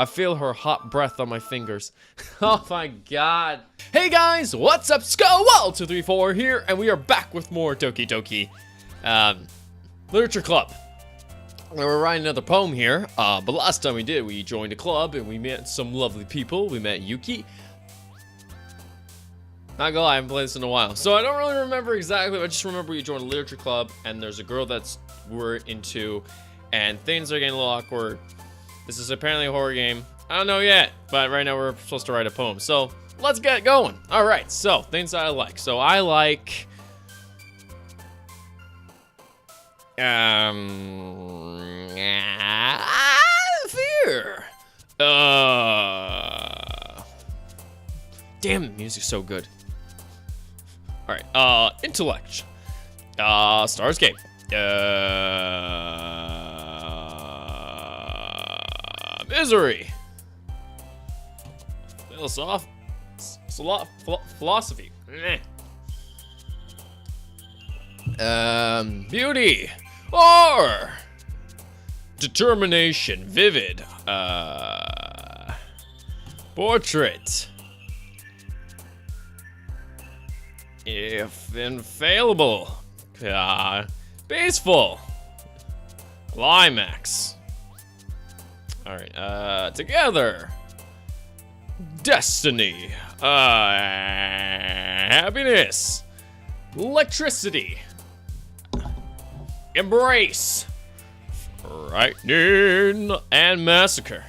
I feel her hot breath on my fingers. Oh my god. Hey guys, what's up? Skull234 here, and we are back with more Doki Doki Literature Club. We're writing another poem here, but last time we joined a club and we met some lovely people. We met Yuki. Not gonna lie, I haven't played this in a while, so I don't really remember exactly. I just remember we joined a literature club, and there's a girl that's we're into, and things are getting a little awkward. This is apparently a horror game. I don't know yet, but right now we're supposed to write a poem, so let's get going. All right, so things that I like. So I like fear. Damn, the music's so good. All right, intellect. Starscape. Misery. Philosophy. Beauty. Or determination. Vivid. Portrait. If infallible. Peaceful. Climax. Alright, together. Destiny. Happiness. Electricity. Embrace. Frightening and massacre.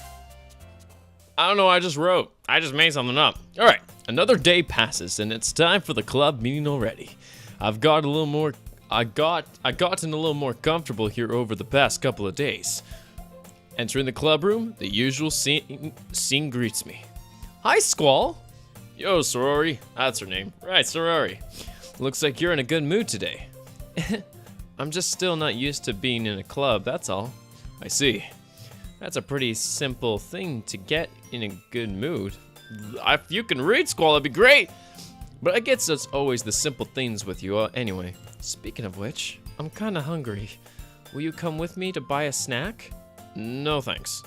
I don't know what I just wrote. I just made something up. Alright, another day passes and it's time for the club meeting already. I've gotten a little more comfortable here over the past couple of days. Entering the club room, the usual scene greets me. Hi, Squall. Yo, Sorori. That's her name. Right, Sorori. Looks like you're in a good mood today. I'm just still not used to being in a club, that's all. I see. That's a pretty simple thing to get in a good mood. If you can read, Squall, that'd be great. But I guess it's always the simple things with you anyway. Speaking of which, I'm kinda hungry. Will you come with me to buy a snack? No thanks.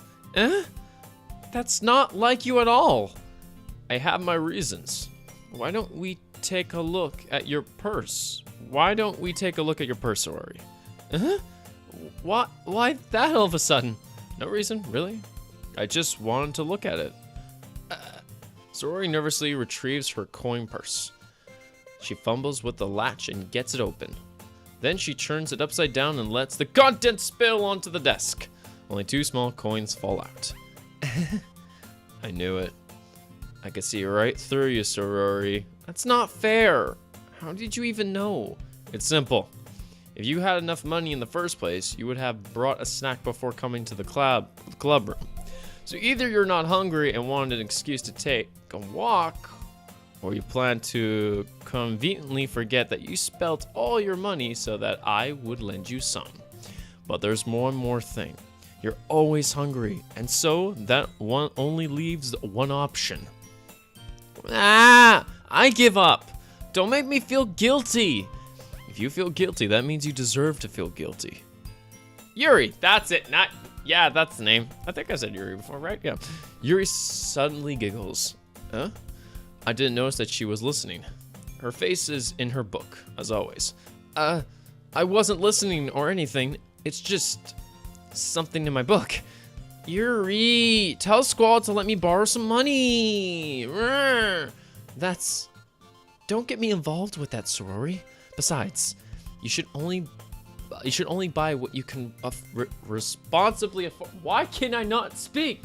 That's not like you at all. I have my reasons. Why don't we take a look at your purse? Why don't we take a look at your purse, Sorori? Why that all of a sudden? No reason, really? I just wanted to look at it. Sorori nervously retrieves her coin purse. She fumbles with the latch and gets it open. Then she turns it upside down and lets the contents spill onto the desk. Only 2 small coins fall out. I knew it. I could see right through you, Sorori. That's not fair. How did you even know? It's simple. If you had enough money in the first place, you would have brought a snack before coming to the club room. So either you're not hungry and wanted an excuse to take a walk, or you plan to conveniently forget that you spent all your money so that I would lend you some. But there's one more thing. You're always hungry, and so that one only leaves one option. I give up. Don't make me feel guilty. If you feel guilty, that means you deserve to feel guilty. Yuri, that's it. Yeah, that's the name. I think I said Yuri before, right? Yeah. Yuri suddenly giggles. Huh? I didn't notice that she was listening. Her face is in her book, as always. I wasn't listening or anything. It's just something in my book. Yuri, tell Squall to let me borrow some money. Don't get me involved with that, Sorori. Besides, you should only buy what you can responsibly afford. Why can I not speak?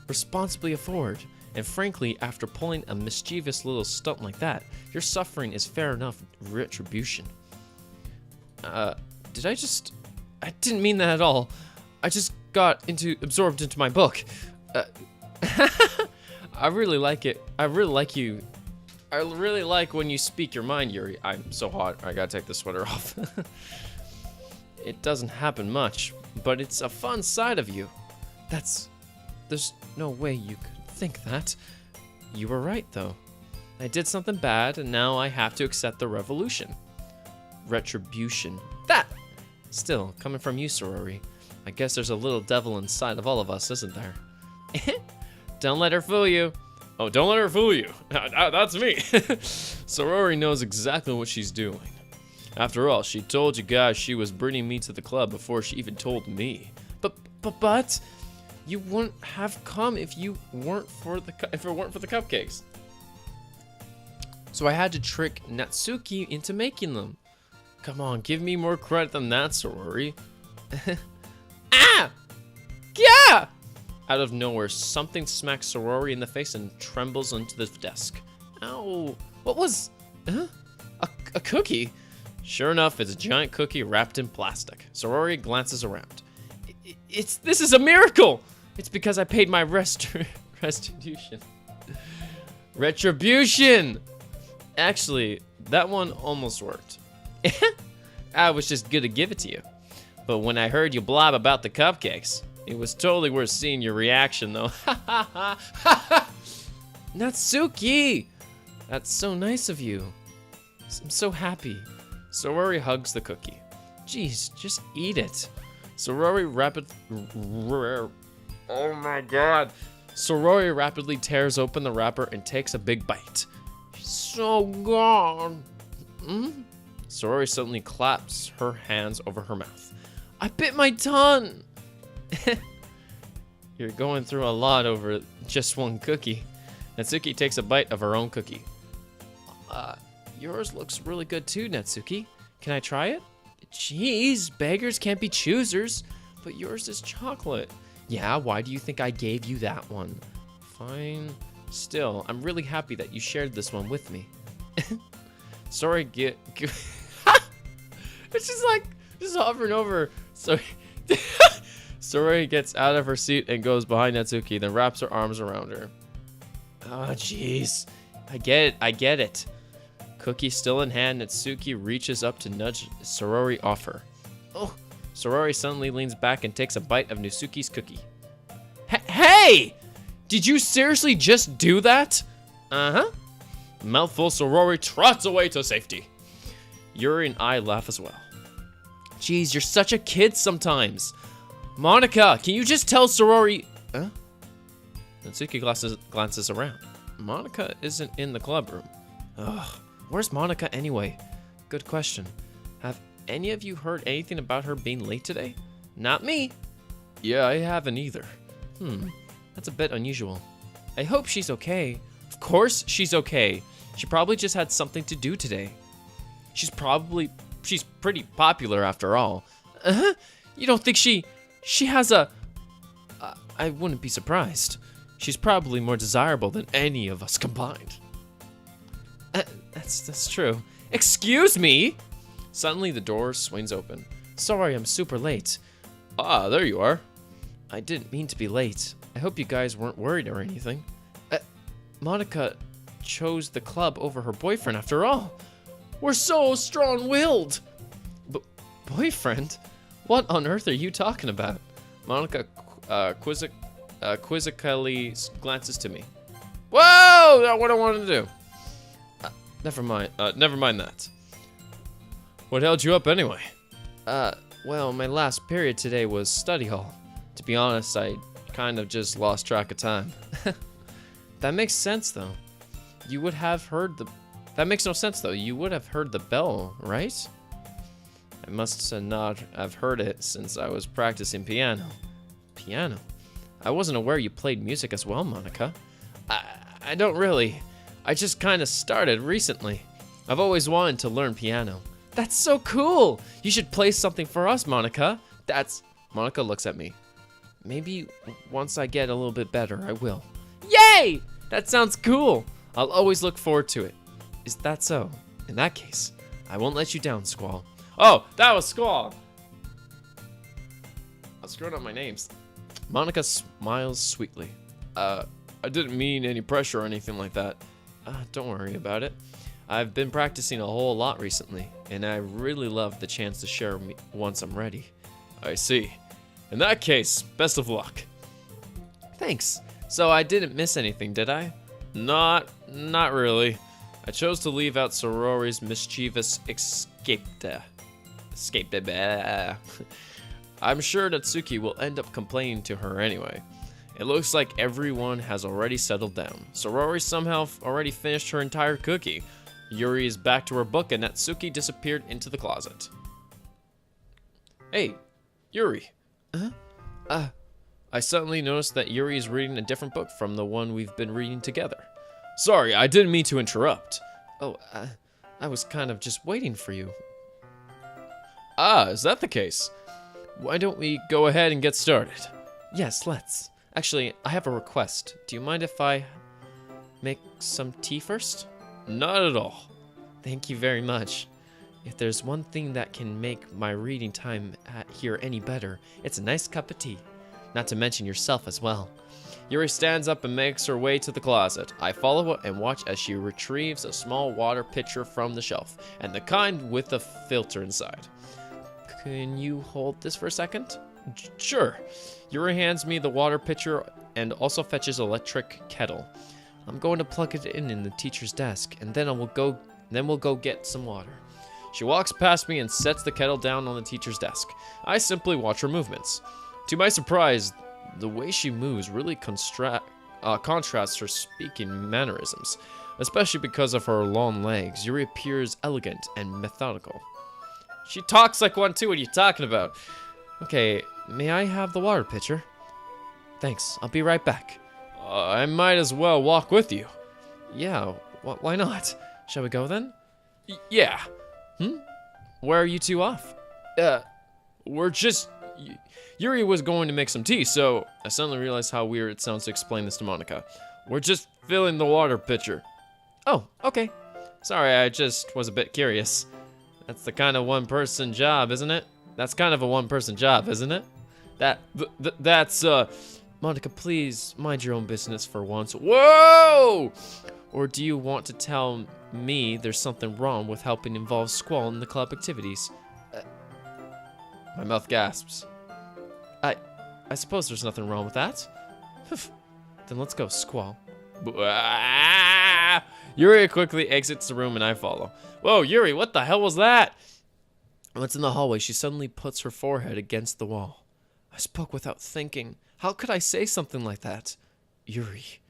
Responsibly afford. And frankly, after pulling a mischievous little stunt like that, your suffering is fair enough retribution. I didn't mean that at all. I just got absorbed into my book. I really like it. I really like you. I really like when you speak your mind, Yuri. I'm so hot. I gotta take the sweater off. It doesn't happen much, but it's a fun side of you. There's no way you could think that. You were right, though. I did something bad, and now I have to accept the retribution. That! Still, coming from you, Sorori, I guess there's a little devil inside of all of us, isn't there? Don't let her fool you. Oh, don't let her fool you. That's me. Sorori knows exactly what she's doing. After all, she told you guys she was bringing me to the club before she even told me. But you wouldn't have come if you weren't for the cupcakes. So I had to trick Natsuki into making them. Come on, give me more credit than that, Sorori. Ah! Yeah! Out of nowhere, something smacks Sorori in the face and trembles onto the desk. Ow! What was? A cookie? Sure enough, it's a giant cookie wrapped in plastic. Sorori glances around. This is a miracle! It's because I paid my restitution. Retribution! Actually, that one almost worked. I was just gonna give it to you. But when I heard you blob about the cupcakes, it was totally worth seeing your reaction, though. Natsuki! That's so nice of you. I'm so happy. Sorori hugs the cookie. Jeez, just eat it. Sorori Oh my god. Sorori rapidly tears open the wrapper and takes a big bite. She's so gone. Sorori suddenly claps her hands over her mouth. I bit my tongue. You're going through a lot over just one cookie. Natsuki takes a bite of her own cookie. Yours looks really good too, Natsuki. Can I try it? Jeez, beggars can't be choosers. But yours is chocolate. Yeah, why do you think I gave you that one? Fine. Still, I'm really happy that you shared this one with me. Sorry, it's just like, just hovering over. So, Sorori gets out of her seat and goes behind Natsuki, then wraps her arms around her. Oh, jeez. I get it. Cookie still in hand, Natsuki reaches up to nudge Sorori off her. Oh, Sorori suddenly leans back and takes a bite of Natsuki's cookie. Hey! Did you seriously just do that? Uh-huh. Mouthful, Sorori trots away to safety. Yuri and I laugh as well. Jeez, you're such a kid sometimes. Monica, can you just tell Sorori... Huh? Natsuki glances around. Monica isn't in the club room. Ugh, where's Monica anyway? Good question. Have any of you heard anything about her being late today? Not me. Yeah, I haven't either. That's a bit unusual. I hope she's okay. Of course she's okay. She probably just had something to do today. She's pretty popular after all. You don't think she has a... I wouldn't be surprised. She's probably more desirable than any of us combined. That's true. Excuse me! Suddenly the door swings open. Sorry, I'm super late. Ah, there you are. I didn't mean to be late. I hope you guys weren't worried or anything. Monica chose the club over her boyfriend after all. We're so strong-willed. Boyfriend? What on earth are you talking about? Monica quizzically glances to me. Whoa! That's what I wanted to do. Never mind that. What held you up anyway? Well, my last period today was study hall. To be honest, I kind of just lost track of time. That makes sense, though. You would have heard the... That makes no sense, though. You would have heard the bell, right? I must not have heard it since I was practicing piano. Piano? I wasn't aware you played music as well, Monica. I don't really. I just kind of started recently. I've always wanted to learn piano. That's so cool! You should play something for us, Monica. Monica looks at me. Maybe once I get a little bit better, I will. Yay! That sounds cool. I'll always look forward to it. Is that so? In that case, I won't let you down, Squall. Oh, that was Squall. I screwed up my names. Monica smiles sweetly. I didn't mean any pressure or anything like that. Don't worry about it. I've been practicing a whole lot recently, and I really love the chance to share once I'm ready. I see. In that case, best of luck. Thanks. So I didn't miss anything, did I? Not really. I chose to leave out Sorori's mischievous escape. I'm sure Natsuki will end up complaining to her anyway. It looks like everyone has already settled down. Sorori somehow already finished her entire cookie. Yuri is back to her book and Natsuki disappeared into the closet. Hey, Yuri. I suddenly noticed that Yuri is reading a different book from the one we've been reading together. Sorry, I didn't mean to interrupt. Oh, I was kind of just waiting for you. Ah, is that the case? Why don't we go ahead and get started? Yes, let's. Actually, I have a request. Do you mind if I make some tea first? Not at all. Thank you very much. If there's one thing that can make my reading time here any better, it's a nice cup of tea. Not to mention yourself as well. Yuri stands up and makes her way to the closet. I follow her and watch as she retrieves a small water pitcher from the shelf, and the kind with a filter inside. Can you hold this for a second? Sure. Yuri hands me the water pitcher and also fetches an electric kettle. I'm going to plug it in the teacher's desk, and then we'll go get some water. She walks past me and sets the kettle down on the teacher's desk. I simply watch her movements. To my surprise, the way she moves really contrasts her speaking mannerisms, especially because of her long legs. Yuri appears elegant and methodical. She talks like one too. What are you talking about? Okay, may I have the water pitcher? Thanks, I'll be right back. I might as well walk with you. Yeah, why not? Shall we go then? Yeah. Where are you two off? We're just... Yuri was going to make some tea, so I suddenly realized how weird it sounds to explain this to Monika. We're just filling the water pitcher. Oh, okay. Sorry, I just was a bit curious. That's the kind of one-person job, isn't it? That's kind of a one-person job, isn't it? That's, Monika, please mind your own business for once. Whoa! Or do you want to tell me there's something wrong with helping involve Squall in the club activities? My mouth gasps. I suppose there's nothing wrong with that. Then let's go, Squall. Yuri quickly exits the room and I follow. Whoa, Yuri, what the hell was that? Once in the hallway, she suddenly puts her forehead against the wall. I spoke without thinking. How could I say something like that? Yuri.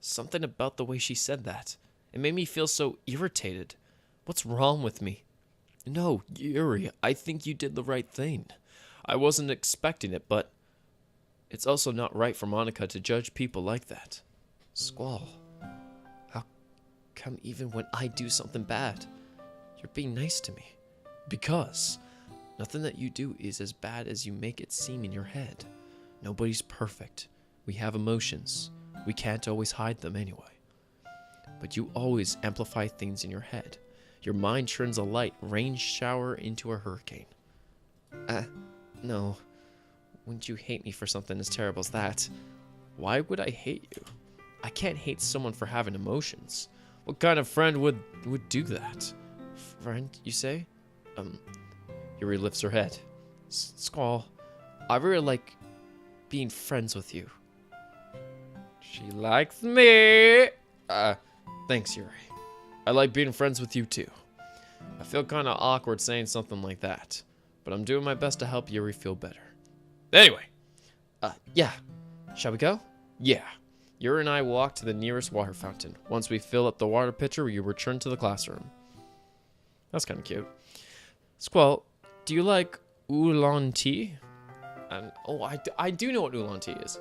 Something about the way she said that. It made me feel so irritated. What's wrong with me? No, Yuri, I think you did the right thing. I wasn't expecting it, but it's also not right for Monika to judge people like that. Squall, how come even when I do something bad, you're being nice to me? Because nothing that you do is as bad as you make it seem in your head. Nobody's perfect. We have emotions. We can't always hide them anyway. But you always amplify things in your head. Your mind turns a light rain shower into a hurricane. No. Wouldn't you hate me for something as terrible as that? Why would I hate you? I can't hate someone for having emotions. What kind of friend would do that? Friend, you say? Yuri lifts her head. Squall, I really like being friends with you. She likes me. Thanks, Yuri. I like being friends with you too. I feel kind of awkward saying something like that, but I'm doing my best to help Yuri feel better. Anyway, yeah. Shall we go? Yeah. Yuri and I walk to the nearest water fountain. Once we fill up the water pitcher, we return to the classroom. That's kind of cute. Squall, do you like oolong tea? I do know what oolong tea is.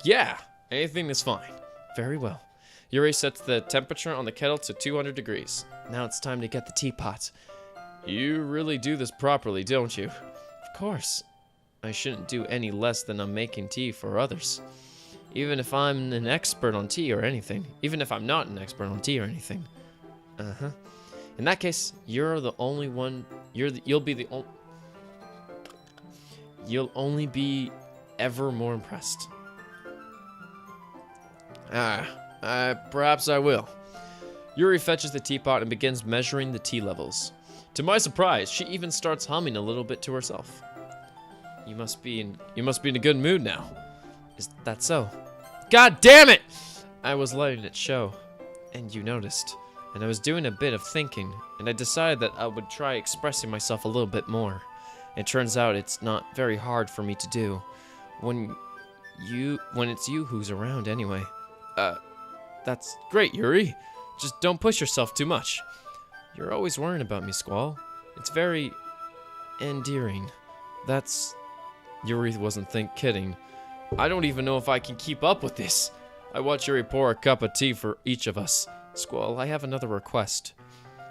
Yeah. Anything is fine. Very well. Yuri sets the temperature on the kettle to 200 degrees. Now it's time to get the teapot. You really do this properly, don't you? Of course. I shouldn't do any less than I'm making tea for others. Even if I'm an expert on tea or anything. Even if I'm not an expert on tea or anything. Uh-huh. In that case, you're the only one... You'll only be ever more impressed. Perhaps I will. Yuri fetches the teapot and begins measuring the tea levels. To my surprise, she even starts humming a little bit to herself. You must be in a good mood now. Is that so? God damn it! I was letting it show, and you noticed. And I was doing a bit of thinking, and I decided that I would try expressing myself a little bit more. It turns out it's not very hard for me to do. When when it's you who's around anyway. That's great, Yuri. Just don't push yourself too much. You're always worrying about me, Squall. It's very endearing. Yuri wasn't kidding. I don't even know if I can keep up with this. I watch Yuri pour a cup of tea for each of us. Squall, I have another request.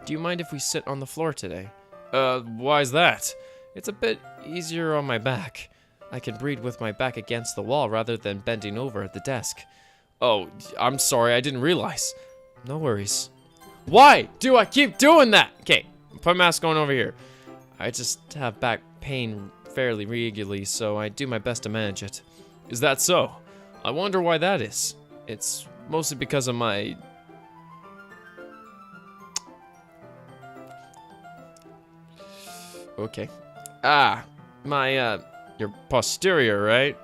Do you mind if we sit on the floor today? Why's that? It's a bit easier on my back. I can read with my back against the wall rather than bending over at the desk. Oh, I'm sorry, I didn't realize. No worries. Why do I keep doing that? Okay, put mask on over here. I just have back pain fairly regularly, so I do my best to manage it. Is that so? I wonder why that is. It's mostly because of my... Okay. Your posterior, right?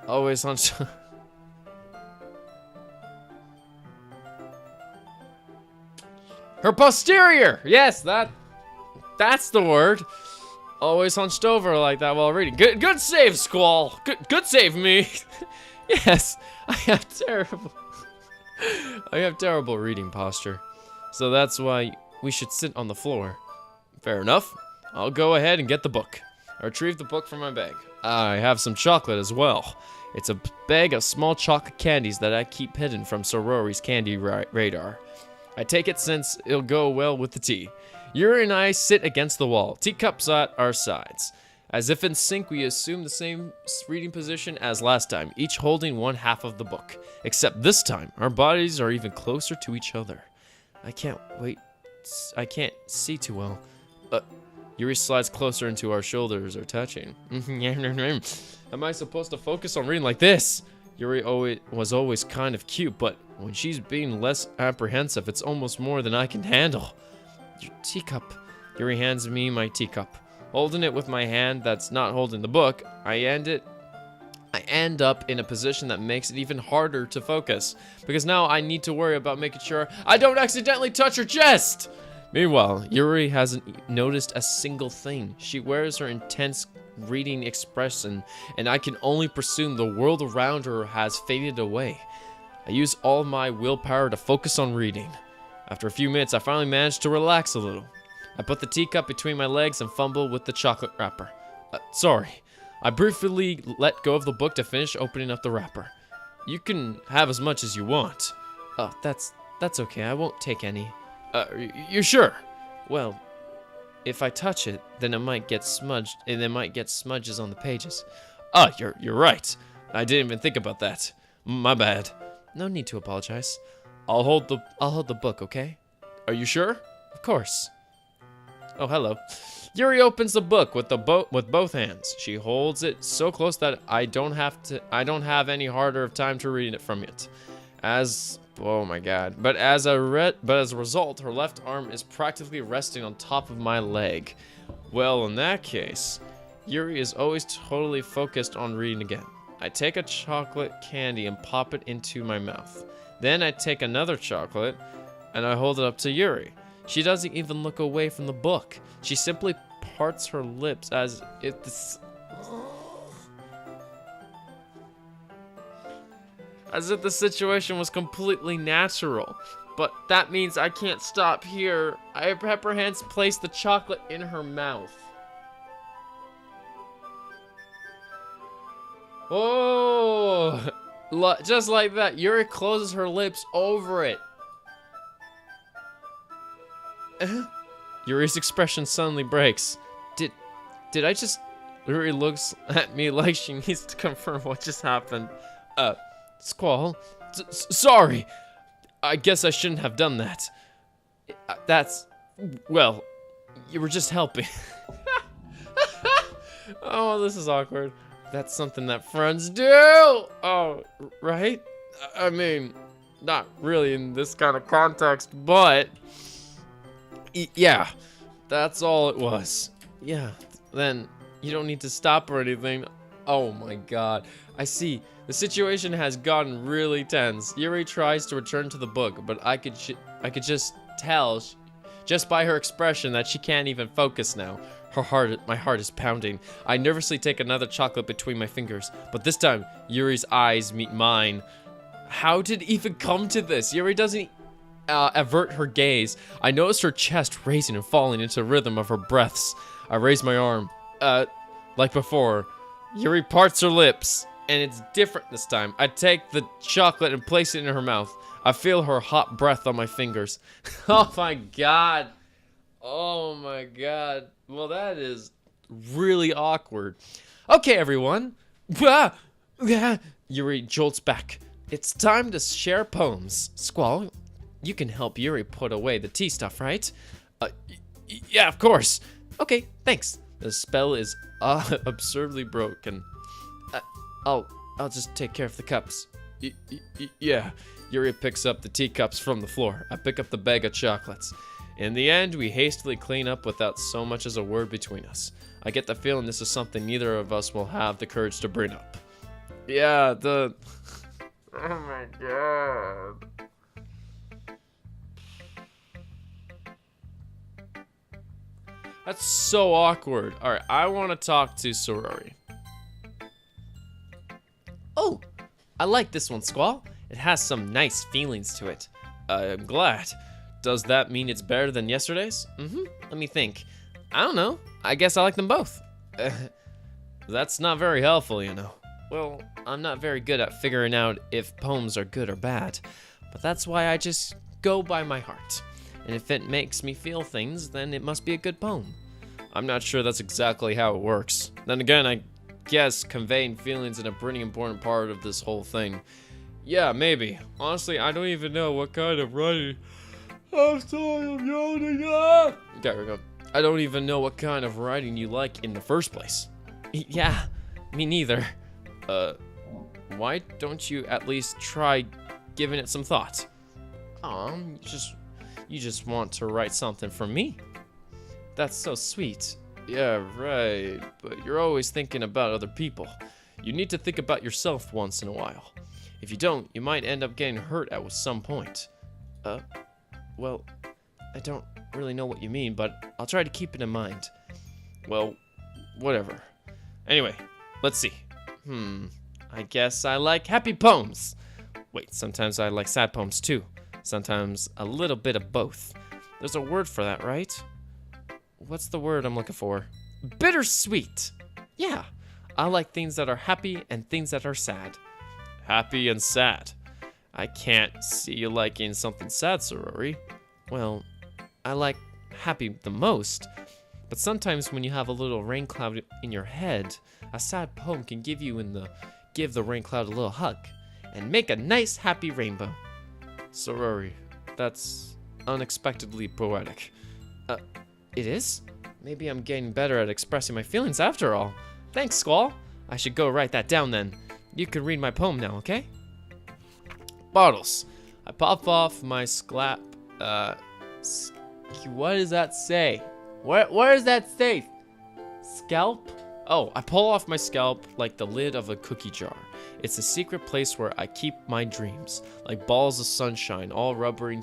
Always on... Her posterior! Yes, that's the word. Always hunched over like that while reading. Good save, Squall. Good save, me. Yes, I have terrible reading posture. So that's why we should sit on the floor. Fair enough. I'll go ahead and get the book. I retrieve the book from my bag. I have some chocolate as well. It's a bag of small chocolate candies that I keep hidden from Sorori's candy radar. I take it since it'll go well with the tea. Yuri and I sit against the wall, teacups at our sides. As if in sync, we assume the same reading position as last time, each holding one half of the book. Except this time, our bodies are even closer to each other. I can't see too well. Yuri slides closer into our shoulders are touching. Am I supposed to focus on reading like this? Yuri was always kind of cute, but when she's being less apprehensive, it's almost more than I can handle. Your teacup. Yuri hands me my teacup. Holding it with my hand that's not holding the book, I end up in a position that makes it even harder to focus, because now I need to worry about making sure I don't accidentally touch her chest! Meanwhile, Yuri hasn't noticed a single thing. She wears her intense reading expression, and I can only presume the world around her has faded away. I use all my willpower to focus on reading. After a few minutes, I finally manage to relax a little. I put the teacup between my legs and fumble with the chocolate wrapper. Sorry. I briefly let go of the book to finish opening up the wrapper. You can have as much as you want. Oh, that's okay. I won't take any. You sure? Well, if I touch it, then it might get smudged, and there might get smudges on the pages. Ah, you're right. I didn't even think about that. My bad. No need to apologize. I'll hold the book, okay? Are you sure? Of course. Oh, hello. Yuri opens the book with both hands. She holds it so close that I don't have any harder of time to read it from it. Oh my god. But as a result, her left arm is practically resting on top of my leg. Well, in that case, Yuri is always totally focused on reading again. I take a chocolate candy and pop it into my mouth. Then I take another chocolate and I hold it up to Yuri. She doesn't even look away from the book. She simply parts her lips as if the situation was completely natural. But that means I can't stop here. I have her hands place the chocolate in her mouth. Oh, just like that, Yuri closes her lips over it. Yuri's expression suddenly breaks. Did I just... Yuri looks at me like she needs to confirm what just happened. Squall, sorry. I guess I shouldn't have done that. Well, you were just helping. Oh, this is awkward. That's something that friends do. Oh, right? I mean, not really in this kind of context, but yeah, that's all it was. Yeah, then you don't need to stop or anything. Oh my god. I see. The situation has gotten really tense. Yuri tries to return to the book, but I could just tell, just by her expression, that she can't even focus now. My heart is pounding. I nervously take another chocolate between my fingers, but this time, Yuri's eyes meet mine. How did it even come to this? Yuri doesn't avert her gaze. I notice her chest raising and falling into the rhythm of her breaths. I raise my arm. Like before, Yuri parts her lips, and it's different this time. I take the chocolate and place it in her mouth. I feel her hot breath on my fingers. Oh my god. Oh my god. Well, that is really awkward. Okay, everyone. Yuri jolts back. It's time to share poems. Squall, you can help Yuri put away the tea stuff, right? Yeah, of course. Okay, thanks. The spell is absurdly broken. I'll just take care of the cups. Yeah. Yuri picks up the teacups from the floor. I pick up the bag of chocolates. In the end, we hastily clean up without so much as a word between us. I get the feeling this is something neither of us will have the courage to bring up. Yeah, oh my god. That's so awkward. Alright, I want to talk to Sorori. Oh, I like this one, Squall. It has some nice feelings to it. I'm glad. Does that mean it's better than yesterday's? Let me think. I don't know. I guess I like them both. That's not very helpful, you know. Well, I'm not very good at figuring out if poems are good or bad, but that's why I just go by my heart. And if it makes me feel things, then it must be a good poem. I'm not sure that's exactly how it works. Then again, I guess conveying feelings is a pretty important part of this whole thing. Yeah, maybe. Honestly, I don't even know what kind of writing. I'm sorry, I'm yawning. Okay, here we go. I don't even know what kind of writing you like in the first place. Yeah, me neither. Why don't you at least try giving it some thought? You just want to write something for me? That's so sweet. Yeah, right, but you're always thinking about other people. You need to think about yourself once in a while. If you don't, you might end up getting hurt at some point. Well, I don't really know what you mean, but I'll try to keep it in mind. Well, whatever. Anyway, let's see. I guess I like happy poems. Wait, sometimes I like sad poems too. Sometimes a little bit of both. There's a word for that, right? What's the word I'm looking for? Bittersweet. Yeah, I like things that are happy and things that are sad. Happy and sad. I can't see you liking something sad, Sorori. Well, I like happy the most, but sometimes when you have a little rain cloud in your head, a sad poem can give the rain cloud a little hug and make a nice happy rainbow. Sorori, that's unexpectedly poetic. It is? Maybe I'm getting better at expressing my feelings after all. Thanks, Squall. I should go write that down then. You can read my poem now, okay? Bottles. I pop off my scalp. What does that say? What does that say? Scalp? Oh, I pull off my scalp like the lid of a cookie jar. It's a secret place where I keep my dreams, like balls of sunshine, all rubbering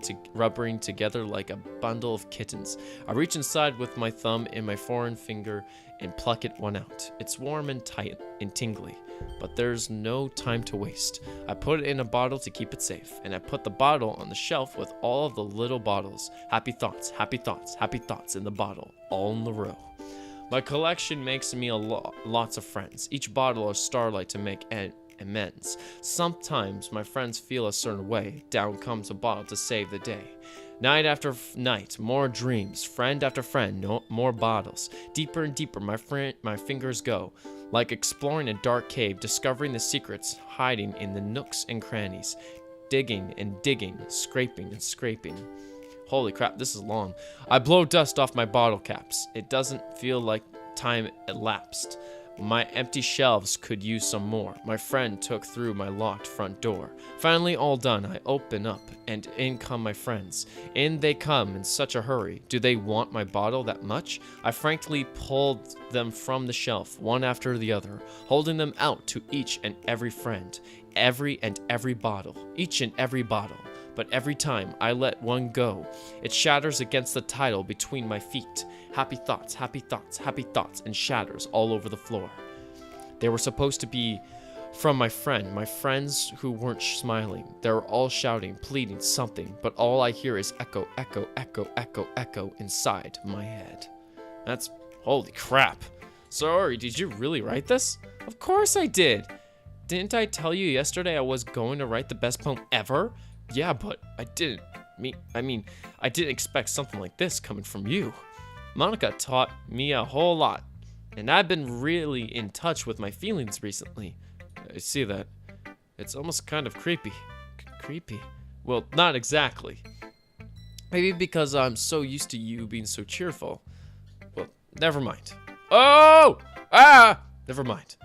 together like a bundle of kittens. I reach inside with my thumb and my foreign finger and pluck one out. It's warm and tight and tingly, but there's no time to waste. I put it in a bottle to keep it safe, and I put the bottle on the shelf with all of the little bottles. Happy thoughts, happy thoughts, happy thoughts in the bottle, all in the row. My collection makes me lots of friends. Each bottle is starlight to make amends. Sometimes my friends feel a certain way. Down comes a bottle to save the day. Night after night, more dreams. Friend after friend, more bottles. Deeper and deeper my fingers go, like exploring a dark cave, discovering the secrets hiding in the nooks and crannies. Digging and digging, scraping and scraping. Holy crap, this is long. I blow dust off my bottle caps. It doesn't feel like time elapsed. My empty shelves could use some more. My friend took through my locked front door. Finally all done, I open up, and in come my friends. In they come in such a hurry. Do they want my bottle that much? I frankly pulled them from the shelf, one after the other, holding them out to each and every friend. Every bottle. Each and every bottle. but every time I let one go, it shatters against the tile between my feet. Happy thoughts, happy thoughts, happy thoughts, and shatters all over the floor. They were supposed to be from my friends who weren't smiling. They were all shouting, pleading something, but all I hear is echo, echo, echo, echo, echo inside my head. That's holy crap. Sorry, did you really write this? Of course I did. Didn't I tell you yesterday I was going to write the best poem ever? Yeah, but I didn't expect something like this coming from you. Monica taught me a whole lot, and I've been really in touch with my feelings recently. I see that. It's almost kind of creepy. Creepy? Well, not exactly. Maybe because I'm so used to you being so cheerful. Well, never mind. Oh! Ah! Never mind.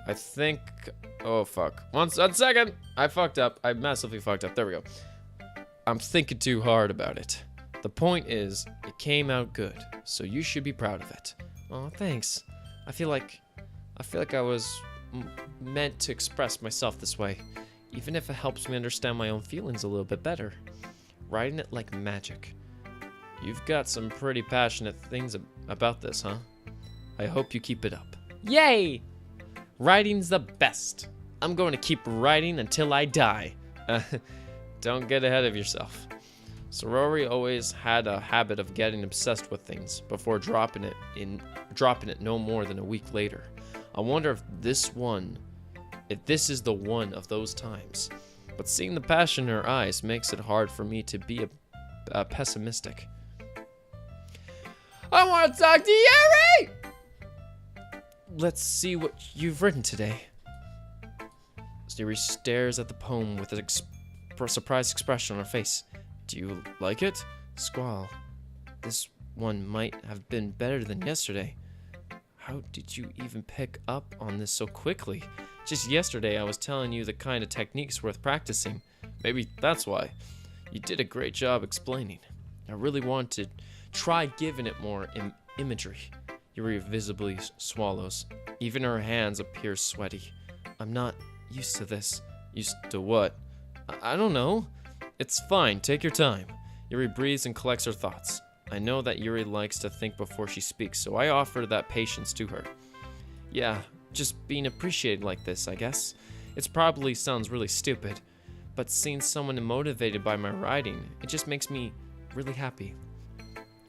I think... Oh, fuck. One second. I fucked up. I massively fucked up. There we go. I'm thinking too hard about it. The point is, it came out good, so you should be proud of it. Oh, thanks. I feel like I was meant to express myself this way, even if it helps me understand my own feelings a little bit better. Writing it like magic. You've got some pretty passionate things about this, huh? I hope you keep it up. Yay! Writing's the best. I'm going to keep writing until I die. Don't get ahead of yourself. Sorori always had a habit of getting obsessed with things before dropping it no more than a week later. I wonder if this is the one of those times. But seeing the passion in her eyes makes it hard for me to be a pessimistic. I want to talk to Yuri! Let's see what you've written today. Yuri stares at the poem with a surprised expression on her face. Do you like it? Squall. This one might have been better than yesterday. How did you even pick up on this so quickly? Just yesterday I was telling you the kind of techniques worth practicing. Maybe that's why. You did a great job explaining. I really want to try giving it more imagery. Yuri visibly swallows. Even her hands appear sweaty. I'm not used to this. Used to what? I don't know. It's fine. Take your time. Yuri breathes and collects her thoughts. I know that Yuri likes to think before she speaks, so I offer that patience to her. Yeah, just being appreciated like this, I guess. It probably sounds really stupid, but seeing someone motivated by my writing, it just makes me really happy.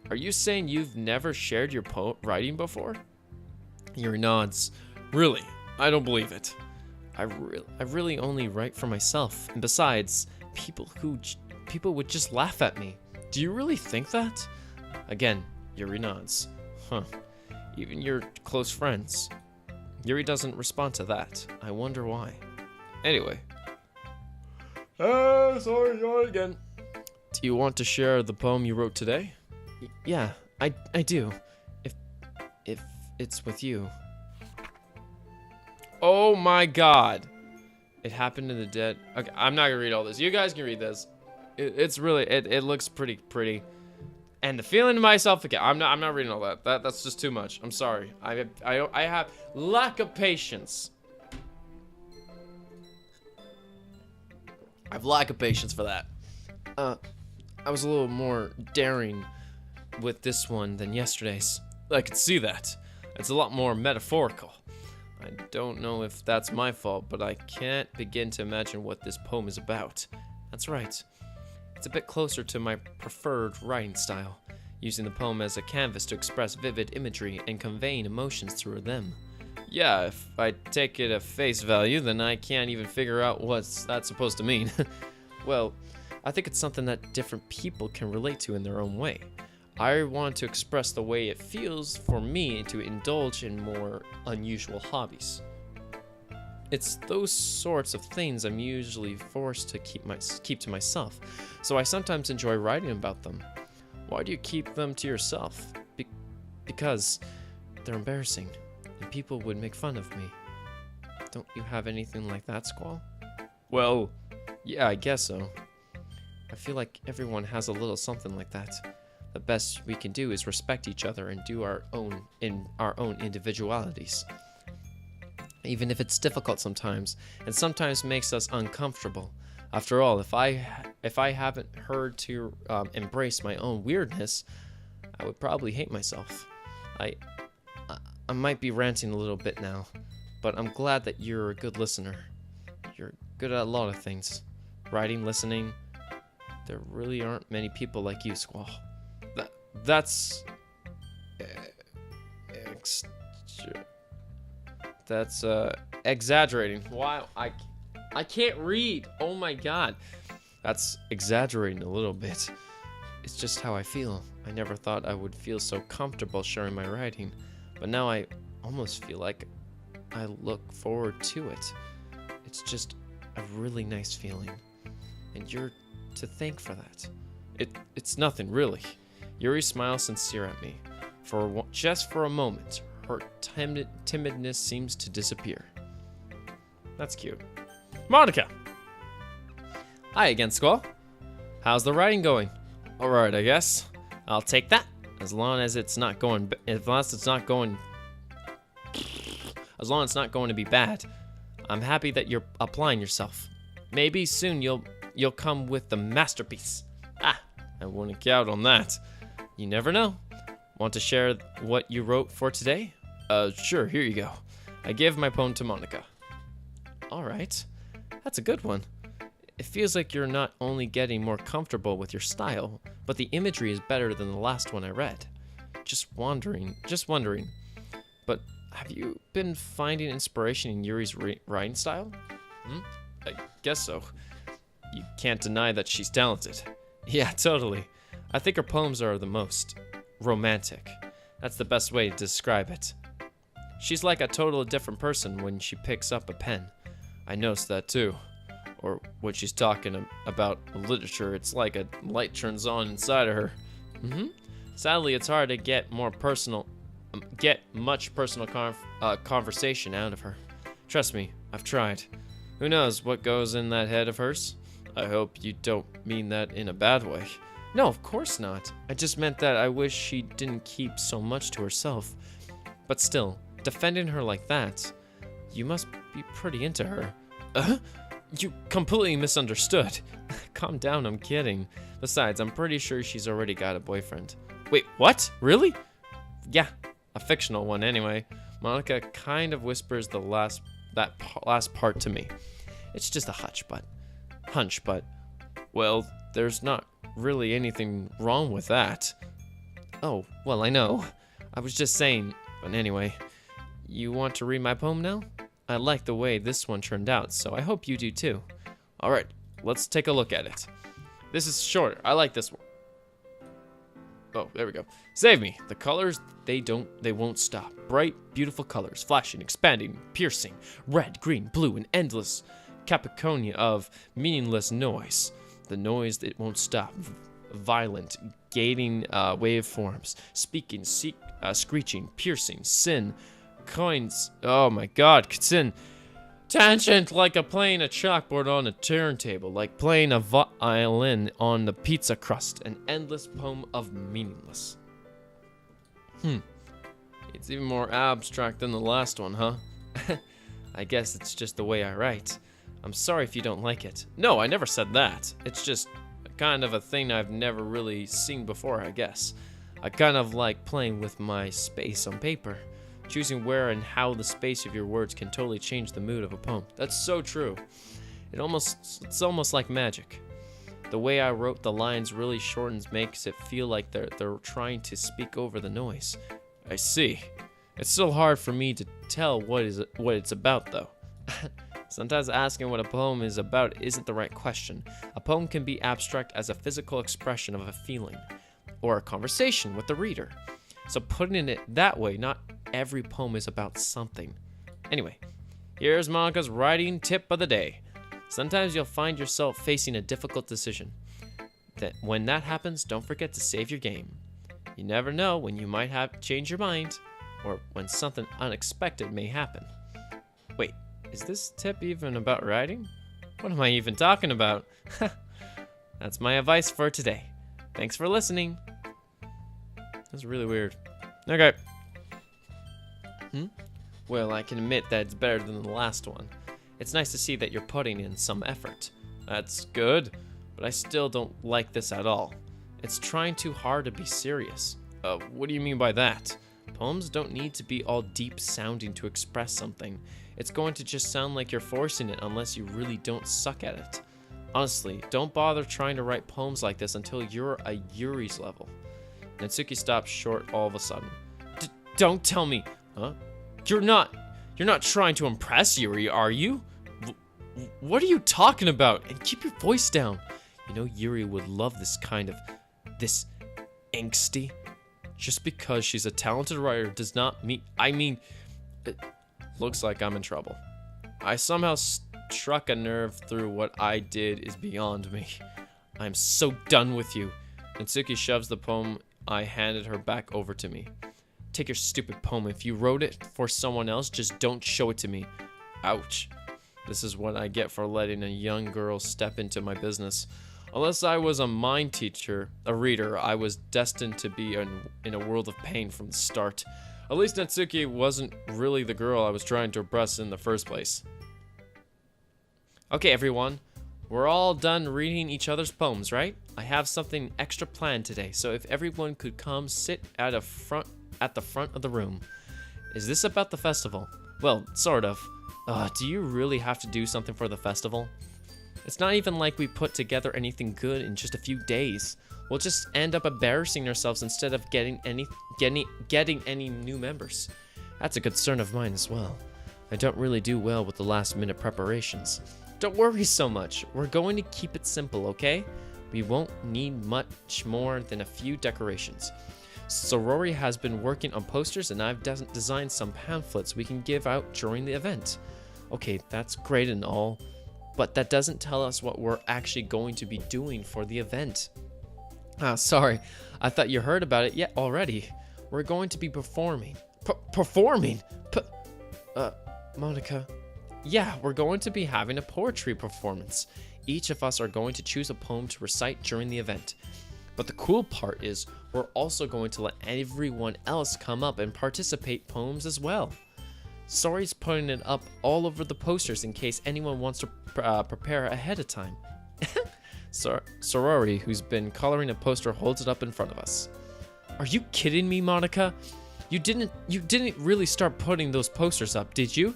Are you saying you've never shared your writing before? Yuri nods. Really? I don't believe it. I really only write for myself, and besides, people would just laugh at me. Do you really think that? Again, Yuri nods. Huh. Even your close friends. Yuri doesn't respond to that. I wonder why. Anyway. Sorry again. Do you want to share the poem you wrote today? Yeah, I do. If it's with you. Oh my god. It happened in the dead. Okay, I'm not gonna read all this. You guys can read this. It's really it looks pretty. And the feeling to myself again. I'm not reading all that. That's just too much. I'm sorry. I have lack of patience. I have lack of patience for that. I was a little more daring with this one than yesterday's. I could see that. It's a lot more metaphorical. I don't know if that's my fault, but I can't begin to imagine what this poem is about. That's right. It's a bit closer to my preferred writing style, using the poem as a canvas to express vivid imagery and conveying emotions through them. Yeah, if I take it at face value, then I can't even figure out what's that supposed to mean. Well, I think it's something that different people can relate to in their own way. I want to express the way it feels for me to indulge in more unusual hobbies. It's those sorts of things I'm usually forced to keep to myself, so I sometimes enjoy writing about them. Why do you keep them to yourself? Because they're embarrassing, and people would make fun of me. Don't you have anything like that, Squall? Well, yeah, I guess so. I feel like everyone has a little something like that. The best we can do is respect each other and do our own individualities. Even if it's difficult sometimes, and sometimes makes us uncomfortable, After all, if I haven't heard to embrace my own weirdness, I would probably hate myself. I might be ranting a little bit now, but I'm glad that you're a good listener. You're good at a lot of things. Writing, listening. There really aren't many people like you, Squall. That's exaggerating. Wow, I can't read. Oh my god. That's exaggerating a little bit. It's just how I feel. I never thought I would feel so comfortable sharing my writing, but now I almost feel like I look forward to it. It's just a really nice feeling, and you're to thank for that. It's nothing, really. Yuri smiles sincere at me. Just for a moment, her timidness seems to disappear. That's cute. Monica! Hi again, Squall. How's the writing going? Alright, I guess. I'll take that. As long as it's not going to be bad. I'm happy that you're applying yourself. Maybe soon you'll come with the masterpiece. I wouldn't count on that. You never know. Want to share what you wrote for today? Sure, here you go. I gave my poem to Monica. Alright. That's a good one. It feels like you're not only getting more comfortable with your style, but the imagery is better than the last one I read. Just wondering. But have you been finding inspiration in Yuri's writing style? I guess so. You can't deny that she's talented. Yeah, totally. I think her poems are the most romantic. That's the best way to describe it. She's like a totally different person when she picks up a pen. I noticed that too. Or when she's talking about literature, it's like a light turns on inside of her. Sadly, it's hard to get much personal conversation out of her. Trust me, I've tried. Who knows what goes in that head of hers? I hope you don't mean that in a bad way. No, of course not. I just meant that I wish she didn't keep so much to herself. But still, defending her like that, you must be pretty into her. You completely misunderstood. Calm down, I'm kidding. Besides, I'm pretty sure she's already got a boyfriend. Wait, what? Really? Yeah, a fictional one anyway. Monica kind of whispers that last part to me. It's just a hunch, but, well, there's not really anything wrong with that. Oh, well, I know. I was just saying, but anyway, you want to read my poem now? I like the way this one turned out, so I hope you do too. Alright, let's take a look at it. This is shorter. I like this one. Oh, there we go. Save me. The colors, they won't stop. Bright, beautiful colors, flashing, expanding, piercing, red, green, blue, and endless cacophony of meaningless noise. The noise that won't stop. Violent, gating waveforms, speaking, screeching, piercing, sin, coins. Oh my god, sin. Tangent like playing a chalkboard on a turntable, like playing a violin on the pizza crust. An endless poem of meaningless. It's even more abstract than the last one, huh? I guess it's just the way I write. I'm sorry if you don't like it. No, I never said that. It's just kind of a thing I've never really seen before, I guess. I kind of like playing with my space on paper. Choosing where and how the space of your words can totally change the mood of a poem. That's so true. It's almost like magic. The way I wrote the lines really shortens, makes it feel like they're trying to speak over the noise. I see. It's still hard for me to tell what it's about, though. Sometimes asking what a poem is about isn't the right question. A poem can be abstract as a physical expression of a feeling, or a conversation with the reader. So putting it that way, not every poem is about something. Anyway, here's Monica's writing tip of the day. Sometimes you'll find yourself facing a difficult decision. When that happens, don't forget to save your game. You never know when you might have changed your mind, or when something unexpected may happen. Wait, is this tip even about writing? What am I even talking about? That's my advice for today. Thanks for listening. That's really weird. Okay. Well, I can admit that it's better than the last one. It's nice to see that you're putting in some effort. That's good, but I still don't like this at all. It's trying too hard to be serious. What do you mean by that? Poems don't need to be all deep sounding to express something. It's going to just sound like you're forcing it unless you really don't suck at it. Honestly, don't bother trying to write poems like this until you're a Yuri's level. Natsuki stopped short all of a sudden. Don't tell me, huh? You're not trying to impress Yuri, are you? What are you talking about? And keep your voice down. You know Yuri would love this angsty. Just because she's a talented writer does not mean, it looks like I'm in trouble. I somehow struck a nerve through what I did is beyond me. I'm so done with you. Natsuki shoves the poem I handed her back over to me. Take your stupid poem. If you wrote it for someone else, just don't show it to me. Ouch. This is what I get for letting a young girl step into my business. Unless I was a mind teacher, a reader, I was destined to be in a world of pain from the start. At least Natsuki wasn't really the girl I was trying to impress in the first place. Okay, everyone. We're all done reading each other's poems, right? I have something extra planned today, so if everyone could come sit at the front of the room. Is this about the festival? Well, sort of. Do you really have to do something for the festival? It's not even like we put together anything good in just a few days. We'll just end up embarrassing ourselves instead of getting any new members. That's a concern of mine as well. I don't really do well with the last minute preparations. Don't worry so much. We're going to keep it simple, okay? We won't need much more than a few decorations. Sorori has been working on posters and I've designed some pamphlets we can give out during the event. Okay, that's great and all, but that doesn't tell us what we're actually going to be doing for the event. Sorry, I thought you heard about it yet already. We're going to be performing. Performing? Monica. Yeah, we're going to be having a poetry performance. Each of us are going to choose a poem to recite during the event. But the cool part is, we're also going to let everyone else come up and participate poems as well. Sori's putting it up all over the posters in case anyone wants to prepare ahead of time. Sorori, who's been coloring a poster, holds it up in front of us. Are you kidding me, Monica? You didn't really start putting those posters up, did you?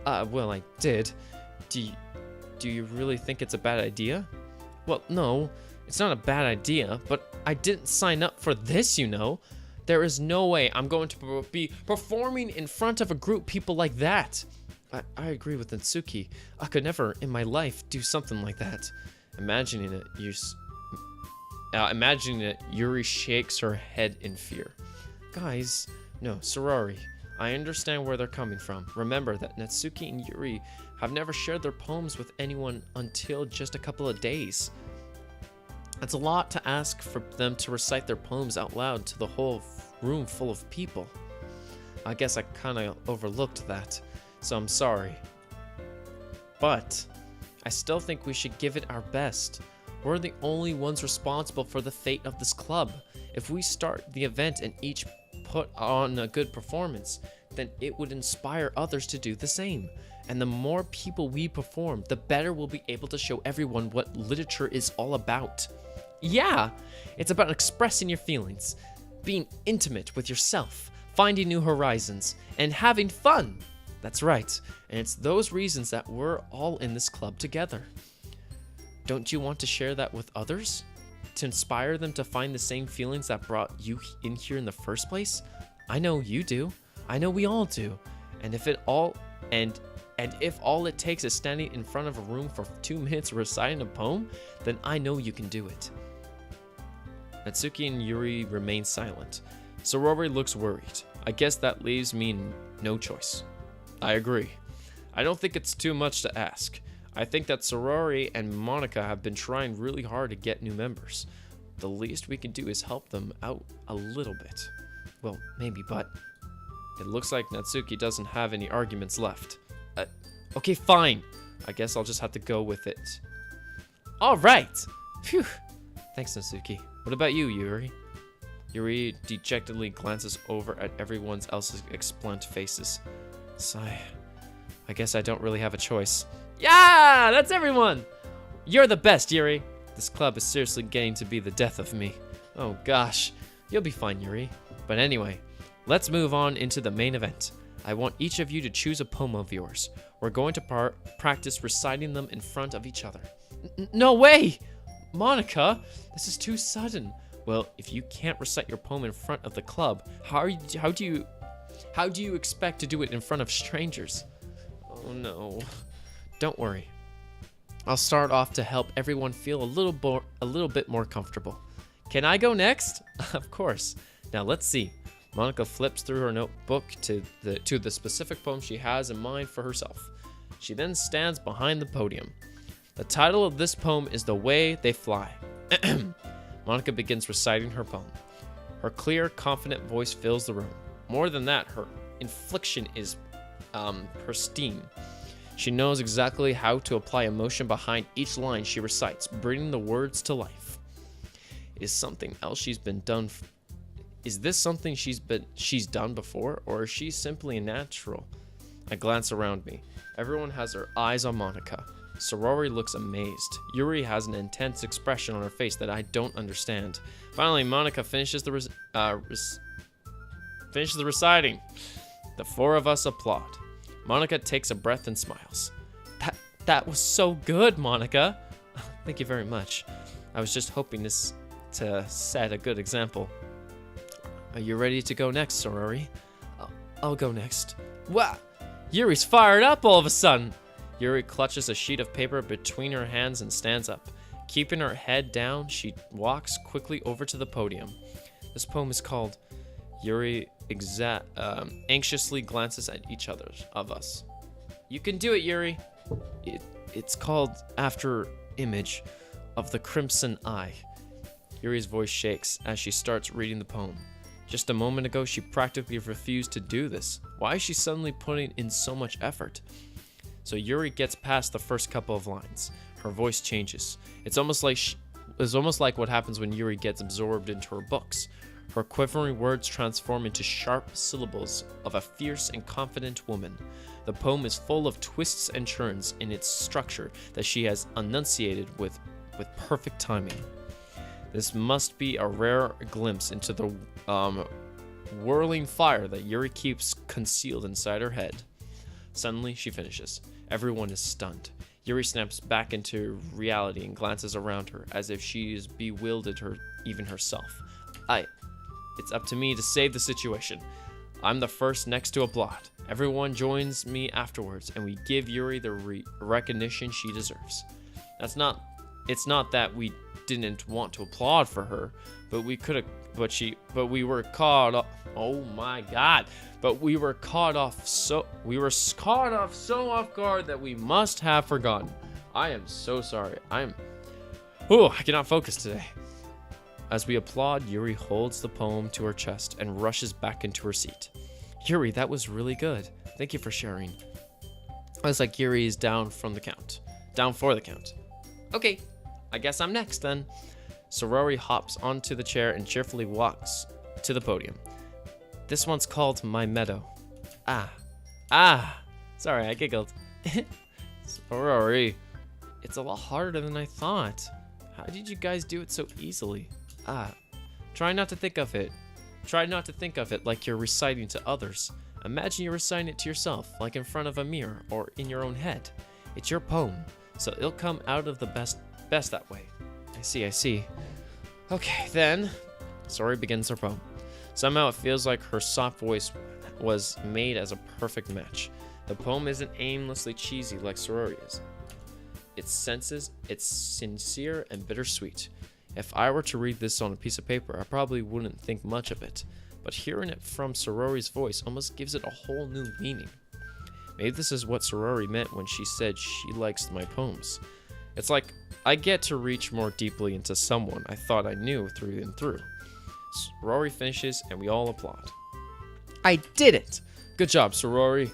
Well, I did. Do you really think it's a bad idea? Well, no, it's not a bad idea, but I didn't sign up for this, you know. There is no way I'm going to be performing in front of a group of people like that. I agree with Natsuki. I could never in my life do something like that. Imagining it, Yuri shakes her head in fear. Guys, no, Sorori. I understand where they're coming from. Remember that Natsuki and Yuri have never shared their poems with anyone until just a couple of days. It's a lot to ask for them to recite their poems out loud to the whole room full of people. I guess I kind of overlooked that, so I'm sorry. But I still think we should give it our best. We're the only ones responsible for the fate of this club. If we start the event and each put on a good performance, then it would inspire others to do the same. And the more people we perform, the better we'll be able to show everyone what literature is all about. Yeah, it's about expressing your feelings, being intimate with yourself, finding new horizons, and having fun. That's right, and it's those reasons that we're all in this club together. Don't you want to share that with others? To inspire them to find the same feelings that brought you in here in the first place? I know you do. I know we all do. And if all it takes is standing in front of a room for 2 minutes reciting a poem, then I know you can do it. Natsuki and Yuri remain silent. Sorori looks worried. I guess that leaves me no choice. I agree. I don't think it's too much to ask. I think that Sorori and Monica have been trying really hard to get new members. The least we can do is help them out a little bit. Well, maybe, but it looks like Natsuki doesn't have any arguments left. Okay, fine. I guess I'll just have to go with it. All right. Phew. Thanks, Natsuki. What about you, Yuri? Yuri dejectedly glances over at everyone else's explant faces. Sigh. I guess I don't really have a choice. Yeah, that's everyone. You're the best, Yuri. This club is seriously getting to be the death of me. Oh gosh, you'll be fine, Yuri. But anyway, let's move on into the main event. I want each of you to choose a poem of yours. We're going to practice reciting them in front of each other. No way! Monica, this is too sudden. Well, if you can't recite your poem in front of the club, how do you expect to do it in front of strangers? Oh no. Don't worry. I'll start off to help everyone feel a little bit more comfortable. Can I go next? Of course. Now let's see. Monica flips through her notebook to the specific poem she has in mind for herself. She then stands behind the podium. The title of this poem is The Way They Fly. Monica begins reciting her poem. Her clear, confident voice fills the room. More than that, her inflection is pristine. She knows exactly how to apply emotion behind each line she recites, bringing the words to life. Is this something she's done before, or is she simply a natural? I glance around me. Everyone has their eyes on Monica. Sorori looks amazed. Yuri has an intense expression on her face that I don't understand. Finally, Monica finishes the reciting. The four of us applaud. Monica takes a breath and smiles. That was so good, Monica. Thank you very much. I was just hoping to set a good example. Are you ready to go next, Sorori? I'll go next. Wow! Yuri's fired up all of a sudden. Yuri clutches a sheet of paper between her hands and stands up. Keeping her head down, she walks quickly over to the podium. This poem is called Yuri anxiously glances at each other of us. You can do it, Yuri. It's called After Image of the Crimson Eye. Yuri's voice shakes as she starts reading the poem. Just a moment ago, she practically refused to do this. Why is she suddenly putting in so much effort? So Yuri gets past the first couple of lines. Her voice changes. It's almost like what happens when Yuri gets absorbed into her books. Her quivering words transform into sharp syllables of a fierce and confident woman. The poem is full of twists and turns in its structure that she has enunciated with perfect timing. This must be a rare glimpse into the whirling fire that Yuri keeps concealed inside her head. Suddenly, she finishes. Everyone is stunned. Yuri snaps back into reality and glances around her as if she is bewildered even herself. It's up to me to save the situation. I'm the first next to applaud. Everyone joins me afterwards, and we give Yuri the recognition she deserves. It's not that we didn't want to applaud for her, but we were caught off. Oh my God! But we were caught off so off guard that we must have forgotten. I am so sorry. I cannot focus today. As we applaud, Yuri holds the poem to her chest and rushes back into her seat. Yuri, that was really good. Thank you for sharing. It's like Yuri is down for the count. Okay, I guess I'm next then. Sorori hops onto the chair and cheerfully walks to the podium. This one's called My Meadow. Sorry, I giggled. Sorori, it's a lot harder than I thought. How did you guys do it so easily? Try not to think of it like you're reciting to others. Imagine you're reciting it to yourself, like in front of a mirror or in your own head. It's your poem, so it'll come out of the best that way. I see. Okay, then. Sorori begins her poem. Somehow it feels like her soft voice was made as a perfect match. The poem isn't aimlessly cheesy like Sorori is. It's sincere and bittersweet. If I were to read this on a piece of paper, I probably wouldn't think much of it. But hearing it from Sorori's voice almost gives it a whole new meaning. Maybe this is what Sorori meant when she said she likes my poems. It's like I get to reach more deeply into someone I thought I knew through and through. Sorori finishes and we all applaud. I did it! Good job, Sorori.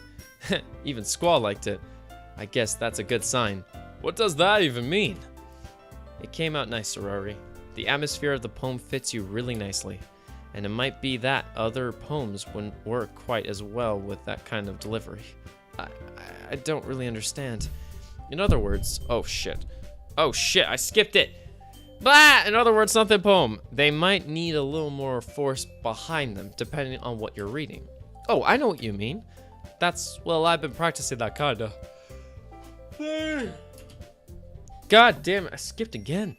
Even Squall liked it. I guess that's a good sign. What does that even mean? It came out nice, Sorori. The atmosphere of the poem fits you really nicely. And it might be that other poems wouldn't work quite as well with that kind of delivery. I don't really understand. In other words, oh shit. Oh shit, I skipped it. Blah! In other words, not the poem. They might need a little more force behind them, depending on what you're reading. Oh, I know what you mean. Well, I've been practicing that kinda. God damn it, I skipped again.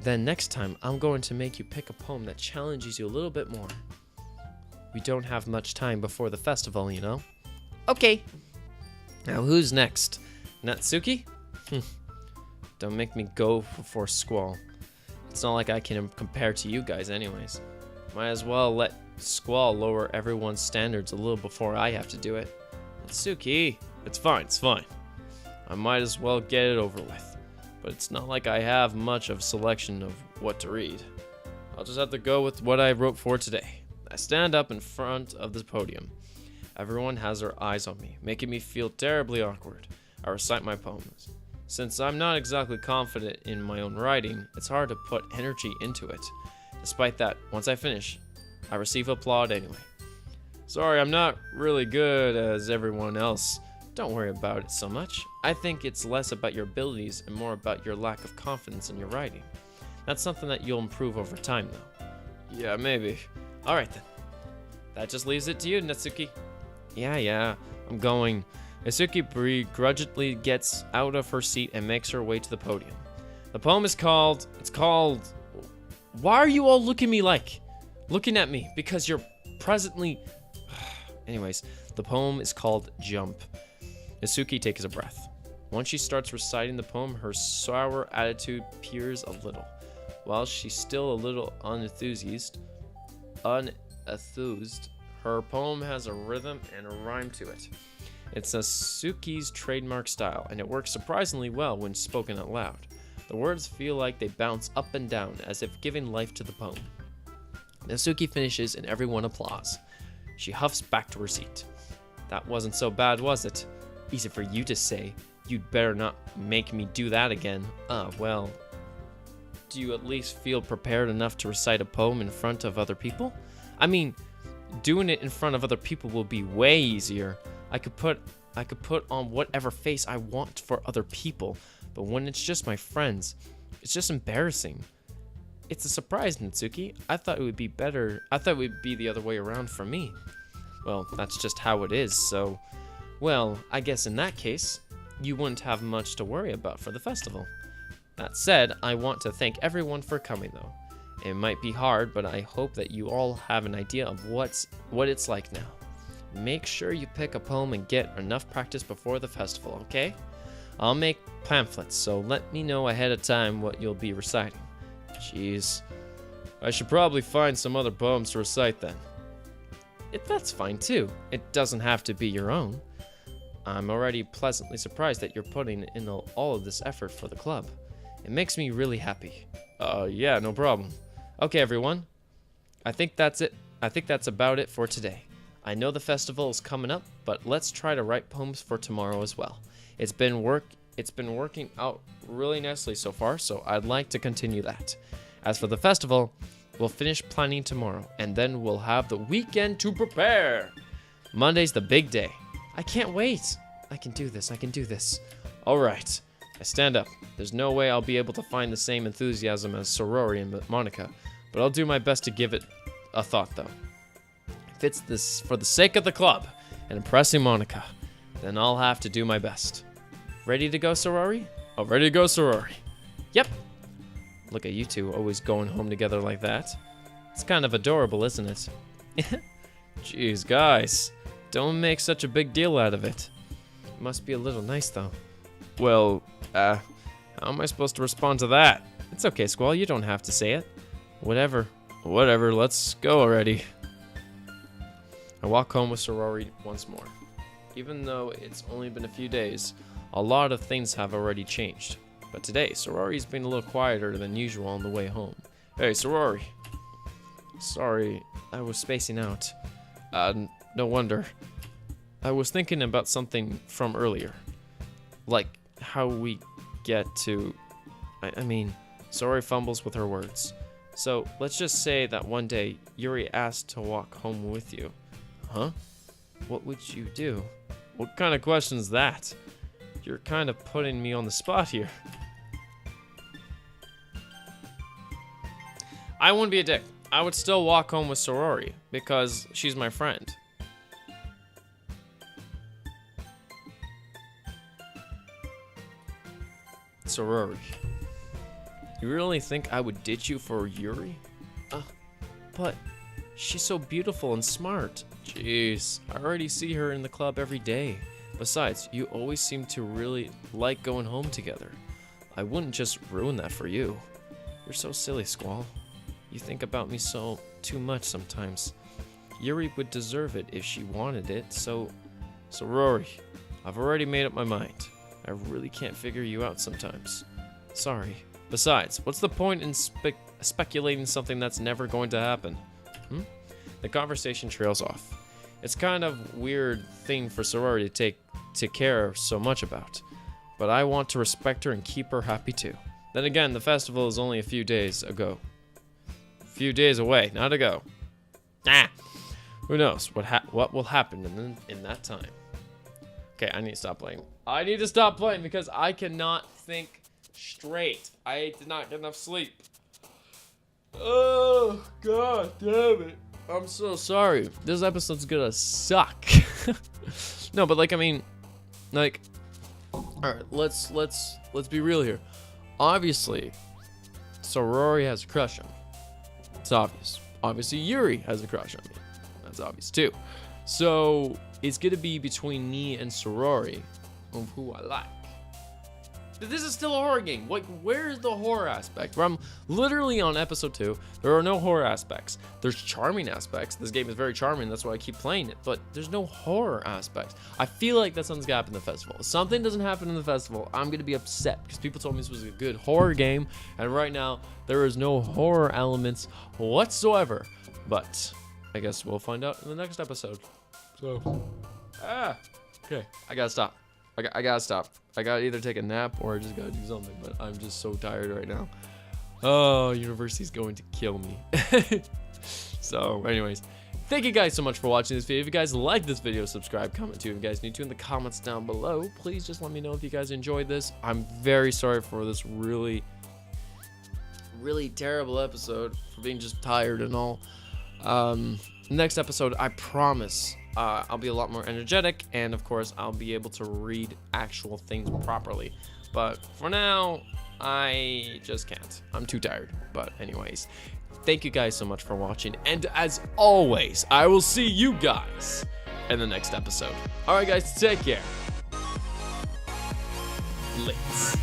Then next time, I'm going to make you pick a poem that challenges you a little bit more. We don't have much time before the festival, you know? Okay. Now, who's next? Natsuki? Don't make me go before Squall. It's not like I can compare to you guys anyways. Might as well let Squall lower everyone's standards a little before I have to do it. Natsuki! It's fine. I might as well get it over with. But it's not like I have much of a selection of what to read. I'll just have to go with what I wrote for today. I stand up in front of the podium. Everyone has their eyes on me, making me feel terribly awkward. I recite my poems. Since I'm not exactly confident in my own writing, it's hard to put energy into it. Despite that, once I finish, I receive applaud anyway. Sorry, I'm not really good as everyone else. Don't worry about it so much. I think it's less about your abilities and more about your lack of confidence in your writing. That's something that you'll improve over time, though. Yeah, maybe. Alright then. That just leaves it to you, Natsuki. Yeah, I'm going. Natsuki begrudgingly gets out of her seat and makes her way to the podium. The poem is called... Why are you all looking at me? Because you're presently... Anyways, the poem is called Jump. Natsuki takes a breath. Once she starts reciting the poem, her sour attitude peers a little. While she's still a little unenthused, her poem has a rhythm and a rhyme to it. It's Natsuki's trademark style, and it works surprisingly well when spoken out loud. The words feel like they bounce up and down, as if giving life to the poem. Natsuki finishes and everyone applauds. She huffs back to her seat. That wasn't so bad, was it? Easy for you to say. You'd better not make me do that again. Well, do you at least feel prepared enough to recite a poem in front of other people? I mean, doing it in front of other people will be way easier. I could put on whatever face I want for other people, but when it's just my friends, it's just embarrassing. It's a surprise, Natsuki. I thought it would be the other way around for me. Well, that's just how it is, so... Well, I guess in that case, you wouldn't have much to worry about for the festival. That said, I want to thank everyone for coming, though. It might be hard, but I hope that you all have an idea of what it's like now. Make sure you pick a poem and get enough practice before the festival, okay? I'll make pamphlets, so let me know ahead of time what you'll be reciting. Jeez. I should probably find some other poems to recite then. That's fine too. It doesn't have to be your own. I'm already pleasantly surprised that you're putting in all of this effort for the club. It makes me really happy. Yeah, no problem. Okay, everyone. I think that's it. I think that's about it for today. I know the festival is coming up, but let's try to write poems for tomorrow as well. It's been working out really nicely so far, so I'd like to continue that. As for the festival, we'll finish planning tomorrow, and then we'll have the weekend to prepare. Monday's the big day. I can't wait. I can do this. All right. I stand up. There's no way I'll be able to find the same enthusiasm as Sorori and Monica, but I'll do my best to give it a thought, though. If it's this for the sake of the club and impressing Monica, then I'll have to do my best. Ready to go, Sorori? Oh, ready to go, Sorori. Yep. Look at you two always going home together like that. It's kind of adorable, isn't it? Jeez, guys. Don't make such a big deal out of it. It must be a little nice, though. Well, how am I supposed to respond to that? It's okay, Squall. You don't have to say it. Whatever, let's go already. I walk home with Sorori once more. Even though it's only been a few days, a lot of things have already changed. But today, Sorori's been a little quieter than usual on the way home. Hey, Sorori. Sorry, I was spacing out. No wonder. I was thinking about something from earlier. Like how we get to... I mean, Sorori fumbles with her words. So, let's just say that one day, Yuri asked to walk home with you. Huh? What would you do? What kind of question's that? You're kind of putting me on the spot here. I wouldn't be a dick. I would still walk home with Sorori because she's my friend. Sorori. You really think I would ditch you for Yuri? But she's so beautiful and smart. Jeez, I already see her in the club every day. Besides, you always seem to really like going home together. I wouldn't just ruin that for you. You're so silly, Squall. You think about me too much sometimes. Yuri would deserve it if she wanted it, so Rory, I've already made up my mind. I really can't figure you out sometimes. Sorry. Besides, what's the point in speculating something that's never going to happen? The conversation trails off. It's kind of weird thing for Sorority to care so much about, but I want to respect her and keep her happy too. Then again, the festival is only a few days ago. A few days away, not ago. Who knows what will happen in that time. Okay, I need to stop playing. I need to stop playing because I cannot think straight. I did not get enough sleep. Oh, god damn it. I'm so sorry. This episode's gonna suck. No, but like, I mean, like, alright, let's be real here. Obviously, Sorori has a crush on me. It's obvious. Obviously, Yuri has a crush on me. That's obvious too. So it's gonna be between me and Sorori of who I like. But this is still a horror game. Like, where's the horror aspect? Where I'm literally on episode 2. There are no horror aspects. There's charming aspects. This game is very charming. That's why I keep playing it. But there's no horror aspects. I feel like that's something's gonna happen in the festival. If something doesn't happen in the festival, I'm gonna be upset because people told me this was a good horror game, and right now there is no horror elements whatsoever. But I guess we'll find out in the next episode. So, okay, I gotta stop. I gotta stop. I gotta either take a nap or I just gotta do something, but I'm just so tired right now. Oh, university's going to kill me. So, anyways, thank you guys so much for watching this video. If you guys like this video, subscribe, comment too. If you guys need to in the comments down below, please just let me know if you guys enjoyed this. I'm very sorry for this really terrible episode, for being just tired and all. Next episode, I promise, I'll be a lot more energetic, and of course, I'll be able to read actual things properly. But for now, I just can't. I'm too tired. But anyways, thank you guys so much for watching, and as always, I will see you guys in the next episode. Alright guys, take care. Lates.